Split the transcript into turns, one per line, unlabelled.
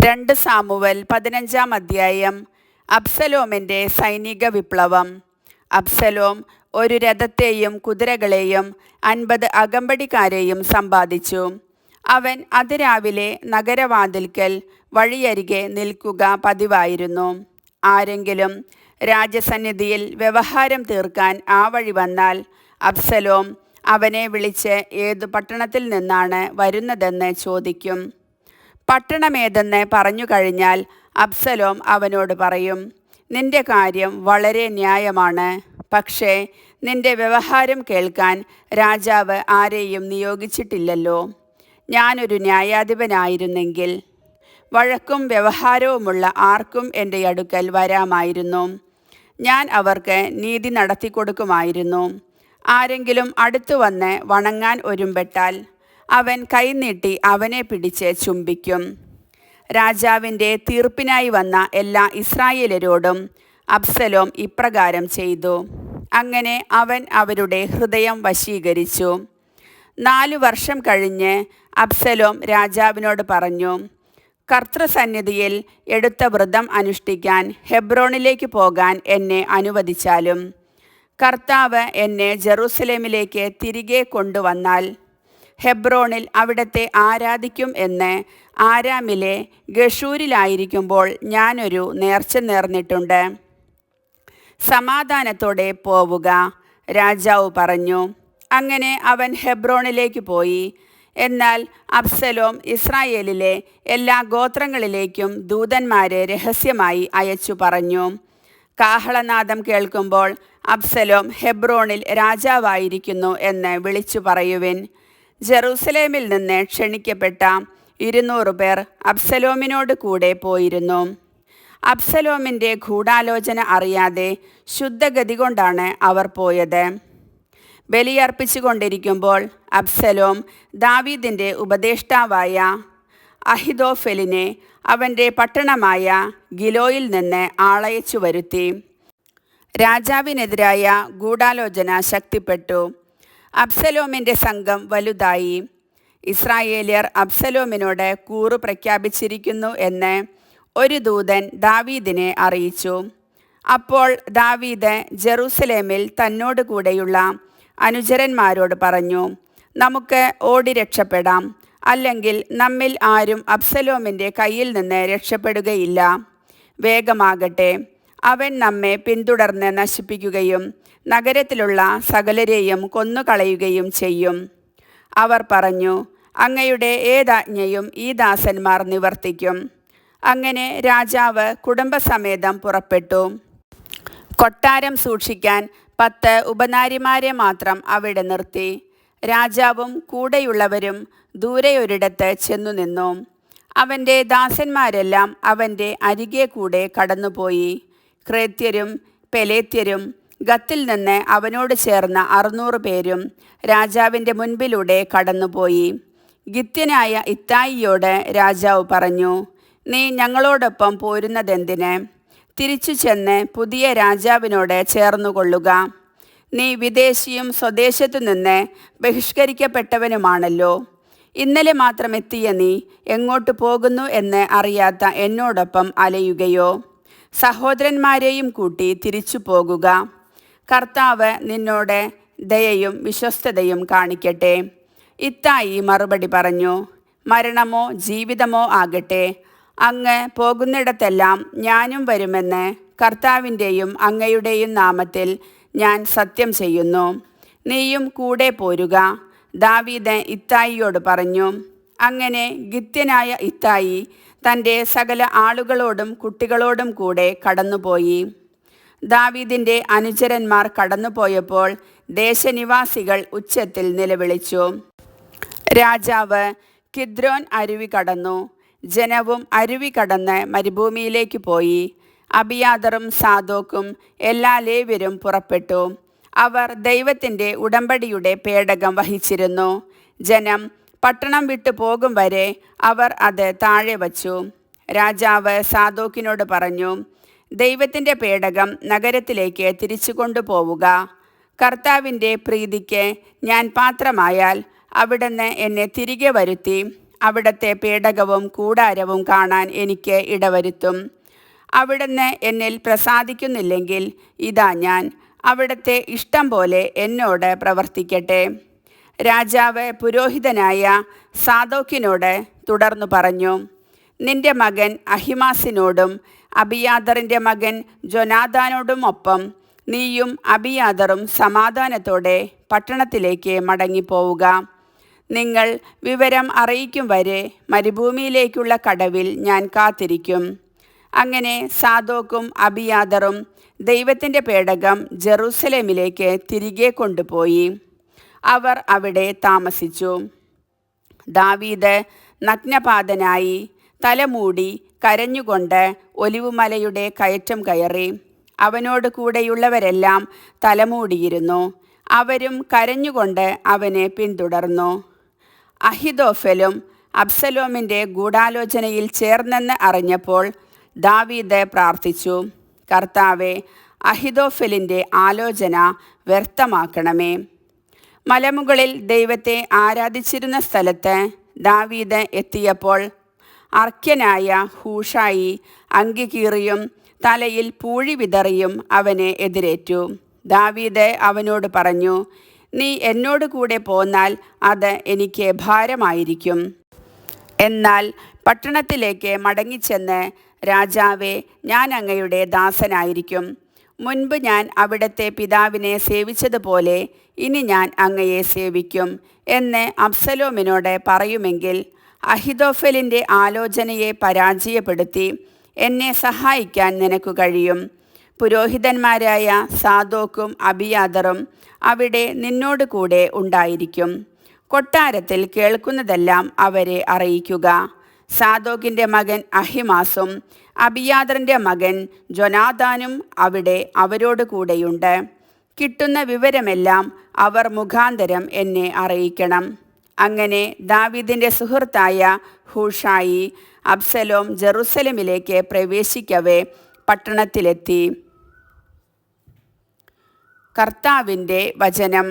2 Samuel 15-ാം അധ്യായം. അബ്സലോമിൻ്റെ സൈനിക വിപ്ലവം. അബ്സലോം ഒരു രഥത്തെയും കുതിരകളെയും 50 അകമ്പടിക്കാരെയും സമ്പാദിച്ചു. അവൻ അതിരാവിലെ നഗരവാതിൽക്കൽ വഴിയരികെ നിൽക്കുക പതിവായിരുന്നു. ആരെങ്കിലും രാജസന്നിധിയിൽ വ്യവഹാരം തീർക്കാൻ ആ വഴി വന്നാൽ അബ്സലോം അവനെ വിളിച്ച് ഏതു പട്ടണത്തിൽ നിന്നാണ് വരുന്നതെന്ന് ചോദിക്കും. പട്ടണമേതെന്ന് പറഞ്ഞു കഴിഞ്ഞാൽ അബ്സലോം അവനോട് പറയും, നിന്റെ കാര്യം വളരെ ന്യായമാണ്, പക്ഷേ നിന്റെ വ്യവഹാരം കേൾക്കാൻ രാജാവ് ആരെയും നിയോഗിച്ചിട്ടില്ലല്ലോ. ഞാനൊരു ന്യായാധിപനായിരുന്നെങ്കിൽ വഴക്കും വ്യവഹാരവുമുള്ള ആർക്കും എൻ്റെ അടുക്കൽ വരാമായിരുന്നു. ഞാൻ അവർക്ക് നീതി നടത്തിക്കൊടുക്കുമായിരുന്നു. ആരെങ്കിലും അടുത്തു വന്ന് വണങ്ങാൻ ഒരുമ്പെട്ടാൽ അവൻ കൈനീട്ടി അവനെ പിടിച്ച് ചുംബിക്കും. രാജാവിൻ്റെ തീർപ്പിനായി വന്ന എല്ലാ ഇസ്രായേലരോടും അബ്സലോം ഇപ്രകാരം ചെയ്തു. അങ്ങനെ അവൻ അവരുടെ ഹൃദയം വശീകരിച്ചു. 4 വർഷം കഴിഞ്ഞ് അബ്സലോം രാജാവിനോട് പറഞ്ഞു, കർത്തൃസന്നിധിയിൽ എടുത്ത വ്രതം അനുഷ്ഠിക്കാൻ ഹെബ്രോണിലേക്ക് പോകാൻ എന്നെ അനുവദിച്ചാലും കർത്താവ് എന്നെ ജെറൂസലേമിലേക്ക് തിരികെ കൊണ്ടുവന്നാൽ ഹെബ്രോണിൽ അവിടത്തെ ആരാധിക്കും എന്ന് ആരാമിലെ ഗഷൂരിലായിരിക്കുമ്പോൾ ഞാനൊരു നേർച്ച നേർന്നിട്ടുണ്ട്. സമാധാനത്തോടെ പോവുക. രാജാവ് പറഞ്ഞു. അങ്ങനെ അവൻ ഹെബ്രോണിലേക്ക് പോയി. എന്നാൽ അബ്സലോം ഇസ്രായേലിലെ എല്ലാ ഗോത്രങ്ങളിലേക്കും ദൂതന്മാരെ രഹസ്യമായി അയച്ചു പറഞ്ഞു, കാഹളനാദം കേൾക്കുമ്പോൾ അബ്സലോം ഹെബ്രോണിൽ രാജാവായിരിക്കുന്നു എന്ന് വിളിച്ചു പറയുവിൻ. ജെറൂസലേമിൽ നിന്ന് ക്ഷണിക്കപ്പെട്ട 200 പേർ അബ്സലോമിനോട് കൂടെ പോയിരുന്നു. അബ്സലോമിൻ്റെ ഗൂഢാലോചന അറിയാതെ ശുദ്ധഗതി കൊണ്ടാണ് അവർ പോയത്. ബലിയർപ്പിച്ചു കൊണ്ടിരിക്കുമ്പോൾ അബ്സലോം ദാവീദിൻ്റെ ഉപദേഷ്ടാവായ അഹിതോഫെലിനെ അവൻ്റെ പട്ടണമായ ഗിലോയിൽ നിന്ന് ആളയച്ചു വരുത്തി. രാജാവിനെതിരായ ഗൂഢാലോചന ശക്തിപ്പെട്ടു. അബ്സലോമിൻ്റെ സംഘം വലുതായി. ഇസ്രായേല്യർ അബ്സലോമിനോട് കൂറ് പ്രഖ്യാപിച്ചിരിക്കുന്നു എന്ന് ഒരു ദൂതൻ ദാവീദിനെ അറിയിച്ചു. അപ്പോൾ ദാവീദ് ജെറൂസലേമിൽ തന്നോട് കൂടെയുള്ള അനുചരന്മാരോട് പറഞ്ഞു, നമുക്ക് ഓടി രക്ഷപ്പെടാം, അല്ലെങ്കിൽ നമ്മിൽ ആരും അബ്സലോമിൻ്റെ കയ്യിൽ നിന്ന് രക്ഷപ്പെടുകയില്ല. വേഗമാകട്ടെ, അവൻ നമ്മെ പിന്തുടർന്ന് നശിപ്പിക്കുകയും നഗരത്തിലുള്ള സകലരെയും കൊന്നുകളയുകയും ചെയ്യും. അവർ പറഞ്ഞു, അങ്ങയുടെ ഏതാജ്ഞയും ഈ ദാസന്മാർ നിവർത്തിക്കും. അങ്ങനെ രാജാവ് കുടുംബസമേതം പുറപ്പെട്ടു. കൊട്ടാരം സൂക്ഷിക്കാൻ 10 ഉപനാരിമാരെ മാത്രം അവിടെ നിർത്തി. രാജാവും കൂടെയുള്ളവരും ദൂരെയൊരിടത്ത് ചെന്നു നിന്നു. അവൻ്റെ ദാസന്മാരെല്ലാം അവൻ്റെ അരികെ കൂടെ കടന്നുപോയി. ക്രേത്യരും പെലേത്യരും ഗത്തിൽ നിന്ന് അവനോട് ചേർന്ന 600 പേരും രാജാവിൻ്റെ മുൻപിലൂടെ കടന്നുപോയി. ഗിത്യനായ ഇത്തായിയോട് രാജാവ് പറഞ്ഞു, നീ ഞങ്ങളോടൊപ്പം പോരുന്നതെന്തിന്? തിരിച്ചു ചെന്ന് പുതിയ രാജാവിനോട് ചേർന്നുകൊള്ളുക. നീ വിദേശിയും സ്വദേശത്തു നിന്ന് ബഹിഷ്കരിക്കപ്പെട്ടവനുമാണല്ലോ. ഇന്നലെ മാത്രം എത്തിയ നീ എങ്ങോട്ട് പോകുന്നു എന്ന് അറിയാത്ത എന്നോടൊപ്പം അലയുകയോ? സഹോദരന്മാരെയും കൂട്ടി തിരിച്ചു പോകുക. കർത്താവ് നിന്നോട് ദയയും വിശ്വസ്തതയും കാണിക്കട്ടെ. ഇത്തായി മറുപടി പറഞ്ഞു, മരണമോ ജീവിതമോ ആകട്ടെ, അങ്ങ് പോകുന്നിടത്തെല്ലാം ഞാനും വരുമെന്ന് കർത്താവിൻ്റെയും അങ്ങയുടെയും നാമത്തിൽ ഞാൻ സത്യം ചെയ്യുന്നു. നീയും കൂടെ പോരുക. ദാവീദ് ഇത്തായിയോട് പറഞ്ഞു. അങ്ങനെ ഗിത്യനായ ഇത്തായി തൻ്റെ സകല ആളുകളോടും കുട്ടികളോടും കൂടെ കടന്നുപോയി. ദാവീദിൻ്റെ അനുചരന്മാർ കടന്നുപോയപ്പോൾ ദേശനിവാസികൾ ഉച്ചത്തിൽ നിലവിളിച്ചു. രാജാവ് കിദ്രോൻ അരുവി കടന്നു. ജനവും അരുവി കടന്ന് മരുഭൂമിയിലേക്ക് പോയി. അബിയാദറും സാദോക്കും എല്ലാ ലേവ്യരും പുറപ്പെട്ടു. അവർ ദൈവത്തിൻ്റെ ഉടമ്പടിയുടെ പേടകം വഹിച്ചിരുന്നു. ജനം പട്ടണം വിട്ടു പോകും വരെ അവർ അത് താഴെ വച്ചു. രാജാവ് സാദോക്കിനോട് പറഞ്ഞു, ദൈവത്തിൻ്റെ പേടകം നഗരത്തിലേക്ക് തിരിച്ചു കൊണ്ടുപോവുക. കർത്താവിൻ്റെ പ്രീതിക്ക് ഞാൻ പാത്രമായാൽ അവിടുന്ന് എന്നെ തിരികെ വരുത്തി അവിടുത്തെ പേടകവും കൂടാരവും കാണാൻ എനിക്ക് ഇടവരുത്തും. അവിടുന്ന് എന്നിൽ പ്രസാദിക്കുന്നില്ലെങ്കിൽ ഇതാ ഞാൻ അവിടുത്തെ ഇഷ്ടം പോലെ എന്നോട് പ്രവർത്തിക്കട്ടെ. രാജാവ് പുരോഹിതനായ സാദോക്കിനോട് തുടർന്നു പറഞ്ഞു, നിന്റെ മകൻ അഹിമാസിനോടും അബിയാദറിൻ്റെ മകൻ ജോനാഥാനോടും ഒപ്പം നീയും അബിയാദറും സമാധാനത്തോടെ പട്ടണത്തിലേക്ക് മടങ്ങിപ്പോവുക. നിങ്ങൾ വിവരം അറിയിക്കും വരെ മരുഭൂമിയിലേക്കുള്ള കടവിൽ ഞാൻ കാത്തിരിക്കും. അങ്ങനെ സാദോക്കും അബിയാദറും ദൈവത്തിൻ്റെ പേടകം ജെറൂസലേമിലേക്ക് തിരികെ കൊണ്ടുപോയി. അവർ അവിടെ താമസിച്ചു. ദാവീദ് നഗ്നപാതനായി തലമൂടി കരഞ്ഞുകൊണ്ട് ഒലിവുമലയുടെ കയറ്റം കയറി. അവനോട് കൂടെയുള്ളവരെല്ലാം തലമൂടിയിരുന്നു. അവരും കരഞ്ഞുകൊണ്ട് അവനെ പിന്തുടർന്നു. അഹിതോഫലും അബ്സലോമിൻ്റെ ഗൂഢാലോചനയിൽ ചേർന്നെന്ന് അറിഞ്ഞപ്പോൾ ദാവീദ് പ്രാർത്ഥിച്ചു, കർത്താവേ, അഹിതോഫലിൻ്റെ ആലോചന വ്യർത്ഥമാക്കണമേ. മലമുകളിൽ ദൈവത്തെ ആരാധിച്ചിരുന്ന സ്ഥലത്ത് ദാവീദ് എത്തിയപ്പോൾ അർക്യനായ ഹൂഷായി അങ്കി കീറിയും തലയിൽ പൂഴി വിതറിയും അവനെ എതിരേറ്റു. ദാവീദ് അവനോട് പറഞ്ഞു, നീ എന്നോട് കൂടെ പോന്നാൽ അത് എനിക്ക് ഭാരമായിരിക്കും. എന്നാൽ പട്ടണത്തിലേക്ക് മടങ്ങിച്ചെന്ന്, രാജാവേ, ഞാൻ അങ്ങയുടെ ദാസനായിരിക്കും. മുൻപ് ഞാൻ അവിടുത്തെ പിതാവിനെ സേവിച്ചതുപോലെ ഇനി ഞാൻ അങ്ങയെ സേവിക്കും എന്ന് അബ്സലോമിനോട് പറയുമെങ്കിൽ അഹിതോഫലിൻ്റെ ആലോചനയെ പരാജയപ്പെടുത്തി എന്നെ സഹായിക്കാൻ നിനക്ക് കഴിയും. പുരോഹിതന്മാരായ സാദോക്കും അബിയാദറും അവിടെ നിന്നോട് കൂടെ ഉണ്ടായിരിക്കും. കൊട്ടാരത്തിൽ കേൾക്കുന്നതെല്ലാം അവരെ അറിയിക്കുക. സാദോക്കിൻ്റെ മകൻ അഹിമാസും അബിയാദറിൻ്റെ മകൻ ജോനാഥാനും അവിടെ അവരോട് കൂടെയുണ്ട്. കിട്ടുന്ന വിവരമെല്ലാം അവർ മുഖാന്തരം എന്നെ അറിയിക്കണം. അങ്ങനെ ദാവീദിൻ്റെ സുഹൃത്തായ ഹൂഷായി അബ്സലോം ജെറൂസലേമിലേക്ക് പ്രവേശിക്കവേ പട്ടണത്തിലെത്തി. കർത്താവിൻ്റെ വചനം.